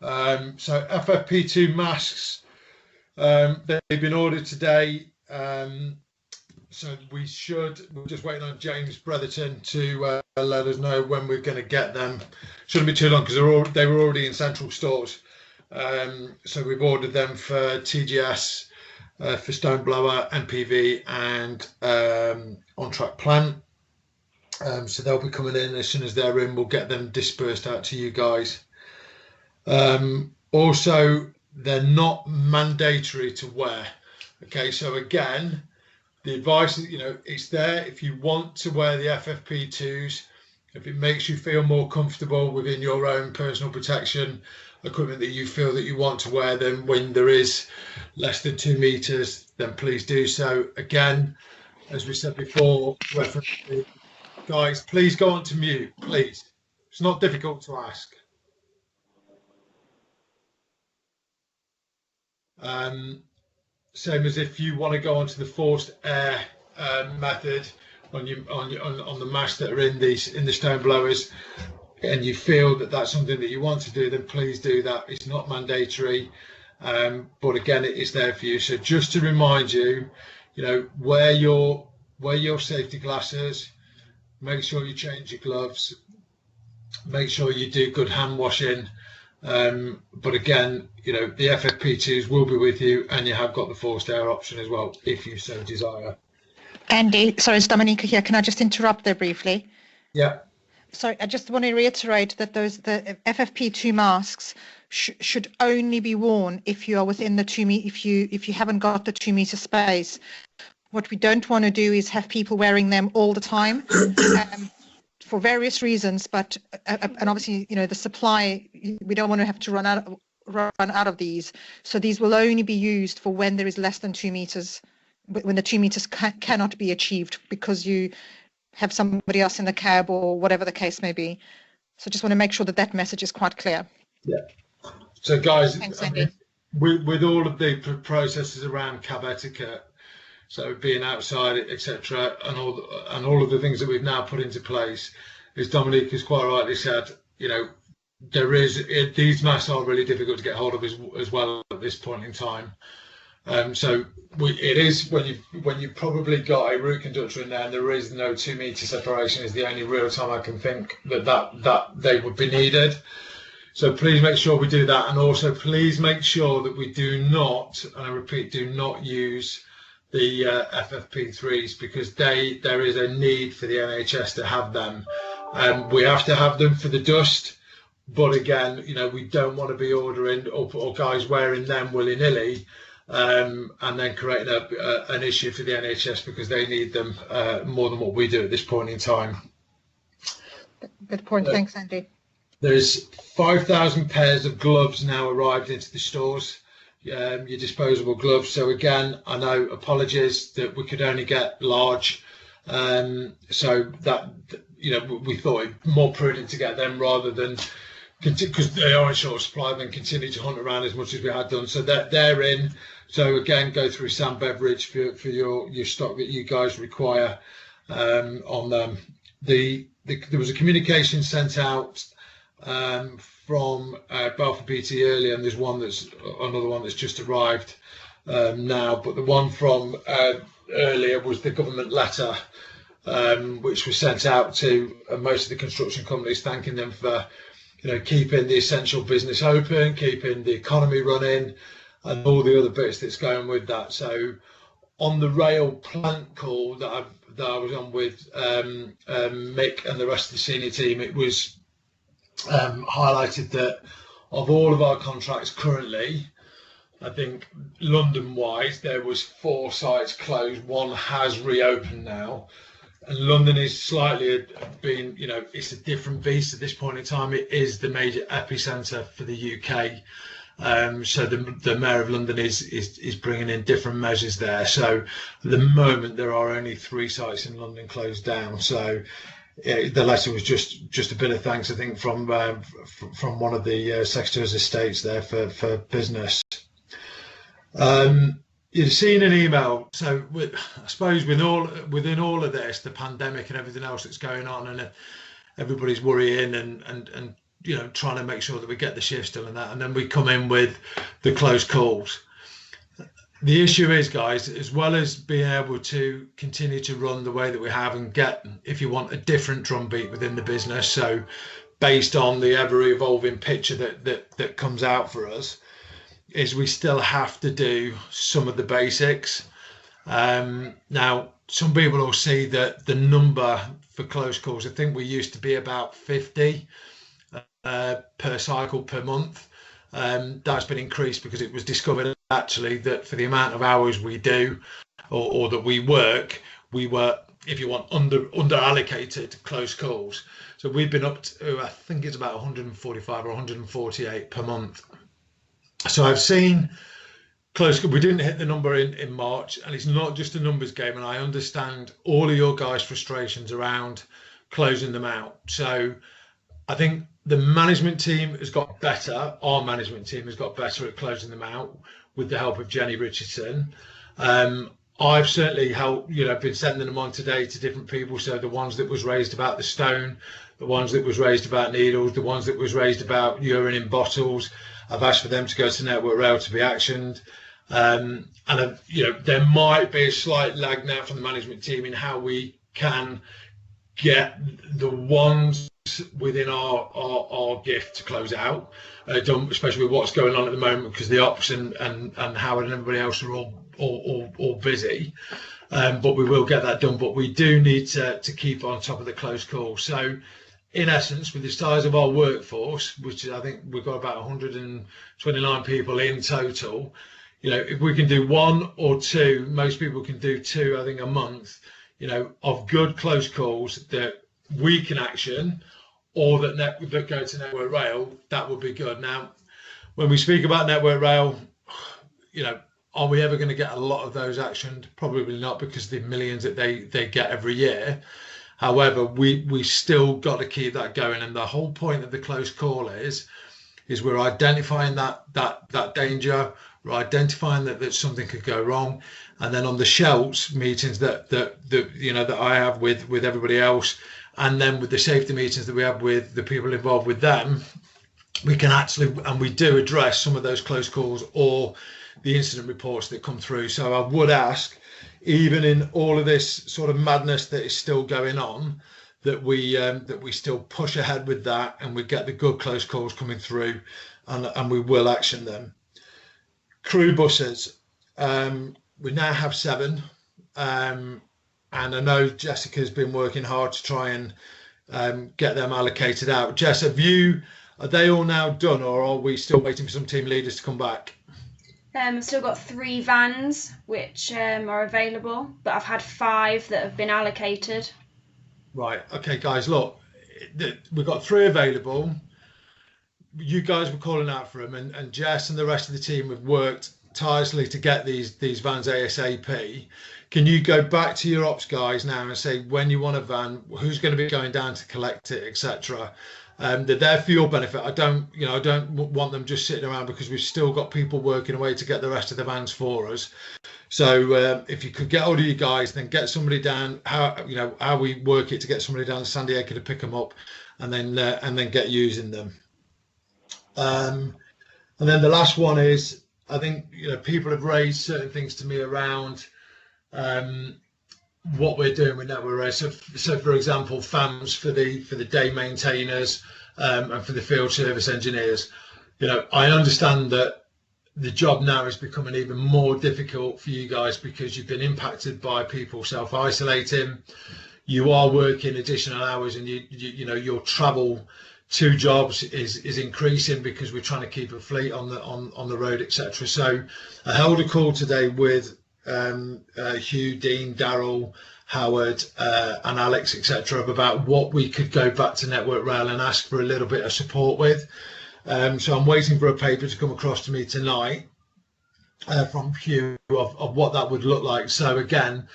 So FFP2 masks, they've been ordered today. So we're just waiting on James Brotherton to let us know when we're going to get them. Shouldn't be too long because they were already in central stores. So we've ordered them for TGS, for Stoneblower, MPV, and On Track Plant. So they'll be coming in as soon as they're in. We'll get them dispersed out to you guys. Also, they're not mandatory to wear. Okay, so again, the advice is, it's there if you want to wear the FFP2s, if it makes you feel more comfortable within your own personal protection equipment, that you feel that you want to wear them when there is less than 2 meters, then please do so. Again, as we said before, guys, please go on to mute, please. It's not difficult to ask. Same as if you want to go onto the forced air method on the masts that are in the Stoneblowers, and you feel that that's something that you want to do, then please do that. It's not mandatory, but again, it is there for you. So just to remind you, wear your safety glasses. Make sure you change your gloves. Make sure you do good hand washing. But again, the FFP2s will be with you, and you have got the forced air option as well, if you so desire. Andy, sorry, it's Dominica here. Can I just interrupt there briefly? Yeah. Sorry, I just want to reiterate that the FFP2 masks should only be worn if you are within the 2 meter. If you haven't got the 2 meter space. What we don't want to do is have people wearing them all the time. For various reasons, but and obviously, the supply, we don't want to have to run out of these. So these will only be used for when there is less than 2 meters, when the 2 meters cannot be achieved because you have somebody else in the cab or whatever the case may be. So just want to make sure that message is quite clear. Yeah. So guys, thanks, Andy. With all of the processes around cab etiquette, so being outside, etc., and all of the things that we've now put into place, as Dominique has quite rightly said, these masks are really difficult to get hold of as well at this point in time. So it is when you've probably got a route conductor in there, and there is no 2 meter separation, is the only real time I can think that they would be needed. So please make sure we do that, and also please make sure that we do not, and I repeat, do not use the FFP3s, because there is a need for the NHS to have them. We have to have them for the dust, but again, we don't want to be ordering or guys wearing them willy-nilly, and then creating an issue for the NHS because they need them more than what we do at this point in time. Good point. Thanks, Andy. There's 5,000 pairs of gloves now arrived into the stores. Your disposable gloves. So again, I know, apologies that we could only get large, so that we thought it more prudent to get them rather than, because they are in short supply, than continue to hunt around as much as we had done. So they're in. So again, go through Sam Beveridge for your stock that you guys require on them. There was a communication sent out from Balfour BT earlier, and there's another one that's just arrived now, but the one from earlier was the government letter, which was sent out to most of the construction companies, thanking them for keeping the essential business open, keeping the economy running, and all the other bits that's going with that. So on the rail plant call that I was on with Mick and the rest of the senior team, it was highlighted that of all of our contracts currently, I think London-wise, there was 4 sites closed. One has reopened now, and London is slightly being, it's a different beast at this point in time. It is the major epicentre for the UK. So the Mayor of London is bringing in different measures there. So at the moment, there are only 3 sites in London closed down. So the letter was just a bit of thanks, I think, from one of the Secretaries of States there for business. You've seen an email. So I suppose within all of this, the pandemic and everything else that's going on, and everybody's worrying and trying to make sure that we get the shifts done and that, and then we come in with the close calls. The issue is, guys, as well as being able to continue to run the way that we have and get, if you want, a different drumbeat within the business, so based on the ever-evolving picture that comes out for us, is we still have to do some of the basics. Now, some people will see that the number for close calls, I think we used to be about 50 per cycle per month. That's been increased because it was discovered actually that for the amount of hours we do or that we work, we were, if you want, under allocated close calls. So we've been up to, I think it's about 145 or 148 per month. So I've seen close. We didn't hit the number in March, and it's not just a numbers game. And I understand all of your guys' frustrations around closing them out. So I think the management team has got better. Our management team has got better at closing them out with the help of Jenny Richardson. I've certainly helped, been sending them on today to different people. So the ones that was raised about the stone, the ones that was raised about needles, the ones that was raised about urine in bottles, I've asked for them to go to Network Rail to be actioned. And there might be a slight lag now from the management team in how we can get the ones within our gift to close out, done, especially with what's going on at the moment, because the ops and Howard and everybody else are all busy. But we will get that done. But we do need to keep on top of the close call. So in essence, with the size of our workforce, which I think we've got about 129 people in total, if we can do one or two, most people can do two, I think, a month, of good close calls that we can action or that go to Network Rail, that would be good. Now, when we speak about Network Rail, are we ever going to get a lot of those actioned? Probably not, because of the millions that they get every year. However, we still got to keep that going. And the whole point of the close call is we're identifying that danger. We're identifying that something could go wrong. And then on the Shelts meetings that I have with everybody else, and then with the safety meetings that we have with the people involved with them, we can actually, and we do address some of those close calls or the incident reports that come through. So I would ask, even in all of this sort of madness that is still going on, that we still push ahead with that, and we get the good close calls coming through, and we will action them. Crew buses, we now have 7, and I know Jessica's been working hard to try and get them allocated out. Jess, are they all now done, or are we still waiting for some team leaders to come back? I've still got 3 vans which are available, but I've had 5 that have been allocated. Right. Okay, guys, look, we've got 3 available. You guys were calling out for them, and Jess and the rest of the team have worked tirelessly to get these vans ASAP. Can you go back to your ops guys now and say when you want a van, who's going to be going down to collect it, etc.? They're there for your benefit. I don't want them just sitting around, because we've still got people working away to get the rest of the vans for us. So if you could get hold of you guys, then get somebody down. How we work it to get somebody down to San Diego to pick them up, and then get using them. And then the last one is, I think people have raised certain things to me around what we're doing with Network Rail. So for example, FAMs for the day maintainers and for the field service engineers. I understand that the job now is becoming even more difficult for you guys because you've been impacted by people self-isolating. You are working additional hours, and your travel to jobs is increasing because we're trying to keep a fleet on the road, etc. So I held a call today with Hugh, Dean, Daryl, Howard, and Alex, etc., about what we could go back to Network Rail and ask for a little bit of support with. So I'm waiting for a paper to come across to me tonight from Hugh of what that would look like. So again,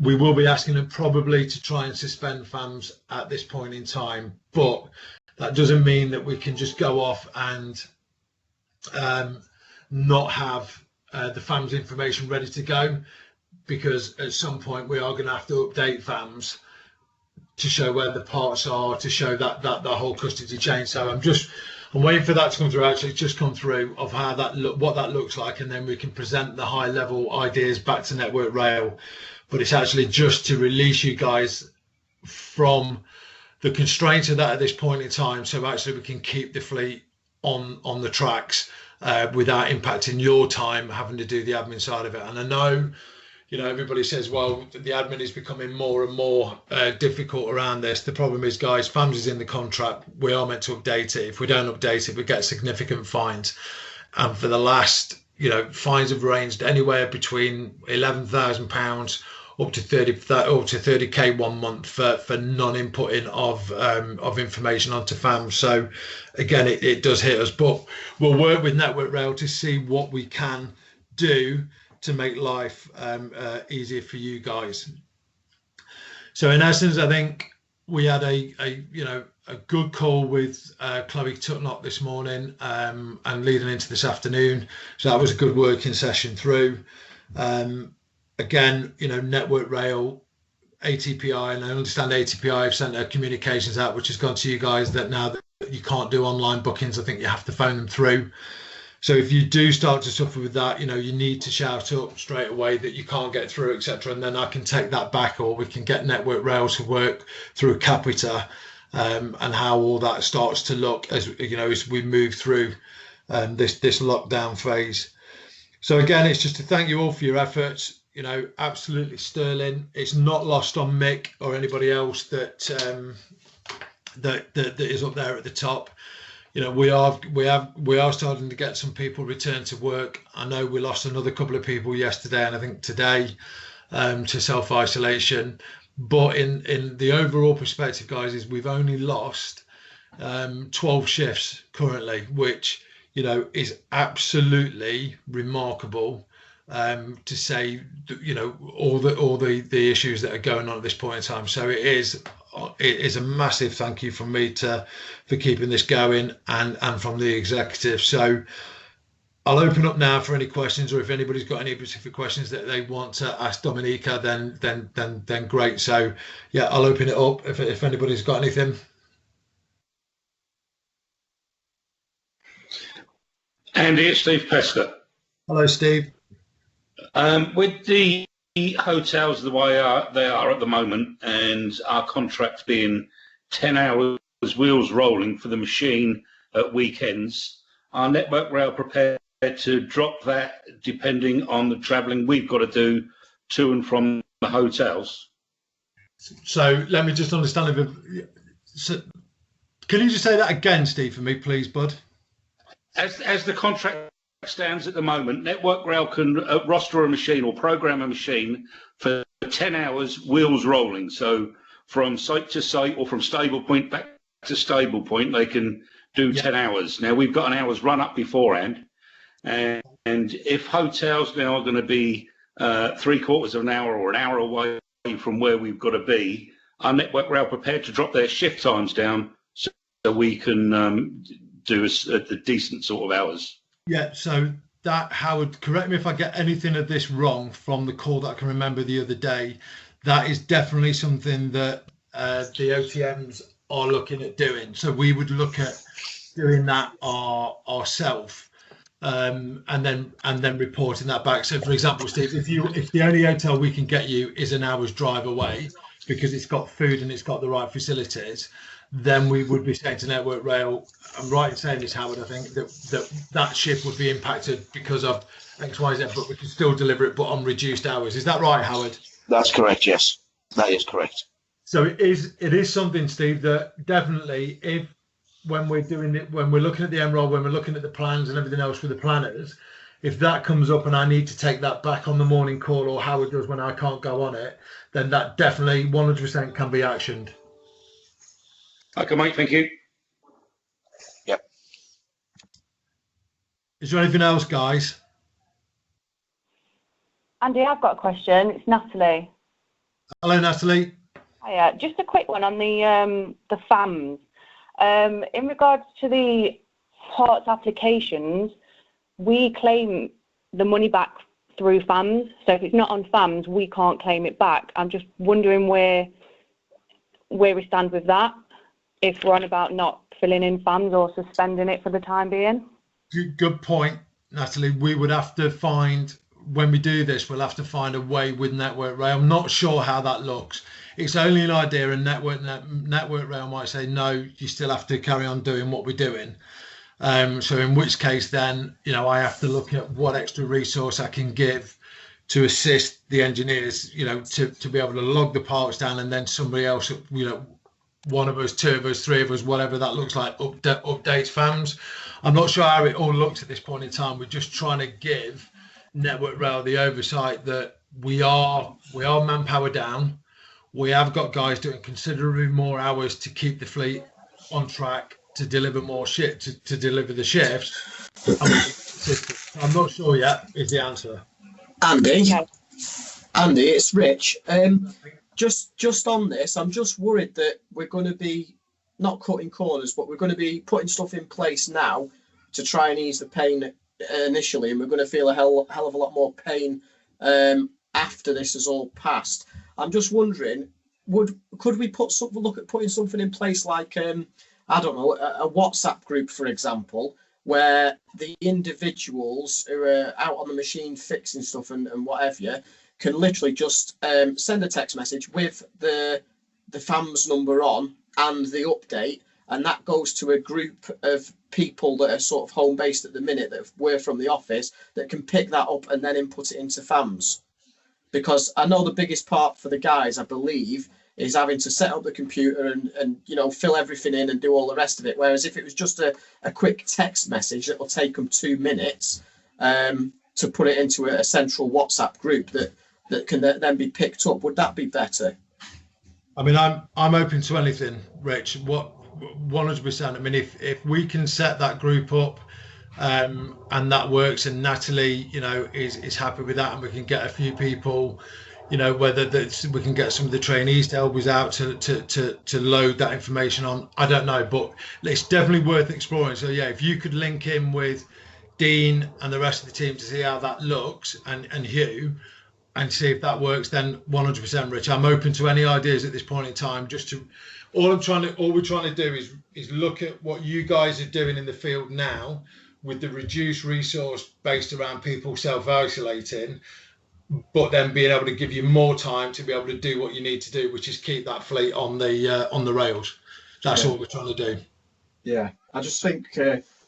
we will be asking them probably to try and suspend FAMs at this point in time, but that doesn't mean that we can just go off and not have the FAMs information ready to go, because at some point we are going to have to update FAMs to show where the parts are, to show that whole custody chain. So I'm waiting for that to come through. Actually, it's just come through of how what that looks like, and then we can present the high level ideas back to Network Rail. But it's actually just to release you guys from the constraints of that at this point in time, so actually we can keep the fleet on the tracks without impacting your time having to do the admin side of it. And I know, you know, everybody says, well, the admin is becoming more and more difficult around this. The problem is, guys, FAMS is in the contract. We are meant to update it. If we don't update it, we get significant fines. And for the last, you know, fines have ranged anywhere between £11,000 up to 30k 1 month for non-inputting of information onto FAMS. So again, it does hit us, but we'll work with Network Rail to see what we can do to make life easier for you guys. So in essence, I think we had a good call with Chloe Tutnock this morning and leading into this afternoon. So that was a good working session through. Again, you know, Network Rail, ATPI, and I understand ATPI have sent their communications out, which has gone to you guys that now that you can't do online bookings, I think you have to phone them through. So if you do start to suffer with that, you know, you need to shout up straight away that you can't get through, etc. And then I can take that back, or we can get Network Rail to work through Capita and how all that starts to look as, you know, as we move through this lockdown phase. So again, it's just to thank you all for your efforts. You know, absolutely sterling. It's not lost on Mick or anybody else that is up there at the top. You know, we are starting to get some people return to work. I know we lost another couple of people yesterday, and I think today to self-isolation. But in the overall perspective, guys, is we've only lost 12 shifts currently, which, you know, is absolutely remarkable. To say, you know, all the issues that are going on at this point in time. So it is a massive thank you from me for keeping this going and from the executive. So I'll open up now for any questions, or if anybody's got any specific questions that they want to ask Dominica, then great. So yeah, I'll open it up if anybody's got anything. Andy, it's Steve Pesca. Hello, Steve. With the hotels the way they are at the moment, and our contract being 10 hours wheels rolling for the machine at weekends, are Network Rail prepared to drop that depending on the travelling we've got to do to and from the hotels? So let me just understand a bit. So, can you just say that again, Steve, for me, please, bud? As the contract stands at the moment, Network Rail can roster a machine or program a machine for 10 hours wheels rolling. So from site to site, or from stable point back to stable point, they can do 10 hours. Now we've got an hour's run up beforehand, and if hotels now are going to be 3/4 of an hour or an hour away from where we've got to be, are Network Rail prepared to drop their shift times down so we can do a decent sort of hours? Yeah, so that, Howard, correct me if I get anything of this wrong from the call that I can remember the other day, that is definitely something that the OTMs are looking at doing. So we would look at doing that ourselves and then reporting that back. So for example, Steve, if the only hotel we can get you is an hour's drive away because it's got food and it's got the right facilities, then we would be saying to Network Rail, I'm right in saying this, Howard, I think that shift would be impacted because of X, Y, Z, but we can still deliver it, but on reduced hours. Is that right, Howard? That's correct, yes. That is correct. So it is something, Steve, that definitely, when we're doing it, when we're looking at the MROL, when we're looking at the plans and everything else with the planners, if that comes up and I need to take that back on the morning call, or Howard does when I can't go on it, then that definitely 100% can be actioned. Okay, mate, thank you. Yep. Is there anything else, guys? Andy, I've got a question. It's Natalie. Hello, Natalie. Hiya. Just a quick one on the FAMS. In regards to the parts applications, we claim the money back through FAMS. So if it's not on FAMS, we can't claim it back. I'm just wondering where where we stand with that, if we're on about not filling in fans or suspending it for the time being. Good point, Natalie. We would have to find, when we do this, we'll have to find a way with Network Rail. I'm not sure how that looks. It's only an idea, and Network Rail might say, no, you still have to carry on doing what we're doing. So in which case then, I have to look at what extra resource I can give to assist the engineers, to be able to log the parts down, and then somebody else, one of us, two of us, three of us, whatever that looks like, updates FAMs. I'm not sure how it all looks at this point in time. We're just trying to give Network Rail the oversight that we are manpower down. We have got guys doing considerably more hours to keep the fleet on track, to deliver more shit, to deliver the shifts. I'm not sure yet is the answer. Andy, Okay. Andy, it's Rich. Just on this, I'm just worried that we're going to be not cutting corners, but we're going to be putting stuff in place now to try and ease the pain initially, and we're going to feel a hell of a lot more pain after this has all passed. I'm just wondering, could we look at putting something in place like I don't know, a WhatsApp group, for example, where the individuals who are out on the machine fixing stuff and what have you can literally just send a text message with the FAMS number on and the update, and that goes to a group of people that are sort of home based at the minute, that we're from the office, that can pick that up and then input it into FAMS. Because I know the biggest part for the guys, I believe, is having to set up the computer and fill everything in and do all the rest of it. Whereas if it was just a quick text message that will take them 2 minutes to put it into a central WhatsApp group that can then be picked up, would that be better? I mean, I'm open to anything, Rich. 100%. I mean, if we can set that group up and that works, and Natalie, is happy with that, and we can get a few people, whether we can get some of the trainees to help us out to load that information on, I don't know, but it's definitely worth exploring. So yeah, if you could link in with Dean and the rest of the team to see how that looks, and Hugh, and see if that works, then 100%, Rich. I'm open to any ideas at this point in time. All we're trying to do is look at what you guys are doing in the field now, with the reduced resource based around people self-isolating, but then being able to give you more time to be able to do what you need to do, which is keep that fleet on the rails. That's all we're trying to do. Yeah, I just think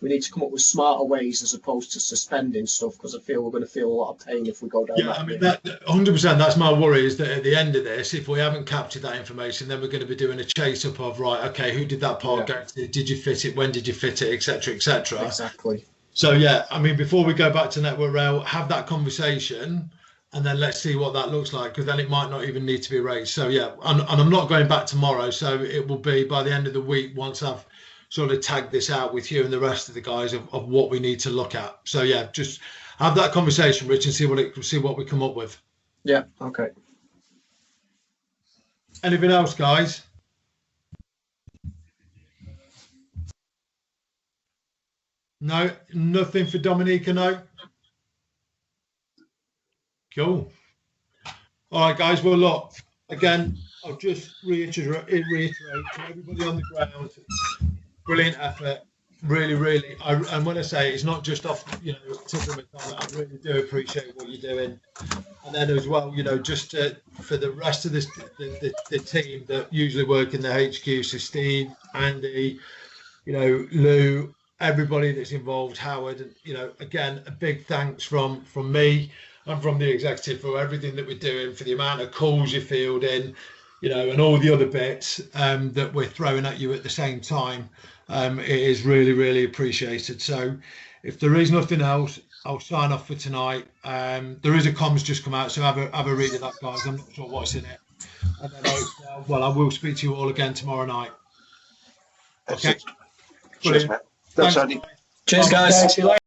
we need to come up with smarter ways as opposed to suspending stuff, because I feel we're going to feel a lot of pain if we go down that. I mean, that 100%. That's my worry, is that at the end of this, if we haven't captured that information, then we're going to be doing a chase up of, right, okay, who did that part go to? Did you fit it? When did you fit it? Etc. Etc. Exactly. So yeah, I mean, before we go back to Network Rail, have that conversation, and then let's see what that looks like, because then it might not even need to be raised. So yeah, and I'm not going back tomorrow, so it will be by the end of the week, once I've sort of tagged this out with you and the rest of the guys of what we need to look at. So yeah, just have that conversation, Rich, and see what we come up with. Yeah. Okay. Anything else, guys? No, nothing for Dominica, no? Cool. All right, guys. Well, look, again, I'll just reiterate to everybody on the ground, brilliant effort. Really, really. And when I say it's not just off, tip of my tongue, I really do appreciate what you're doing. And then as well, just for the rest of the team that usually work in the HQ, so Steve, Andy, Lou, everybody that's involved, Howard, and again, a big thanks from me and from the executive for everything that we're doing, for the amount of calls you fielding, and all the other bits that we're throwing at you at the same time. It is really, really appreciated. So if there is nothing else, I'll sign off for tonight. There is a comms just come out, so have a read of that, guys. I'm not sure what's in it. And then I will speak to you all again tomorrow night. Okay. Cheers, man. Thanks, Andy. Cheers, guys. See you later.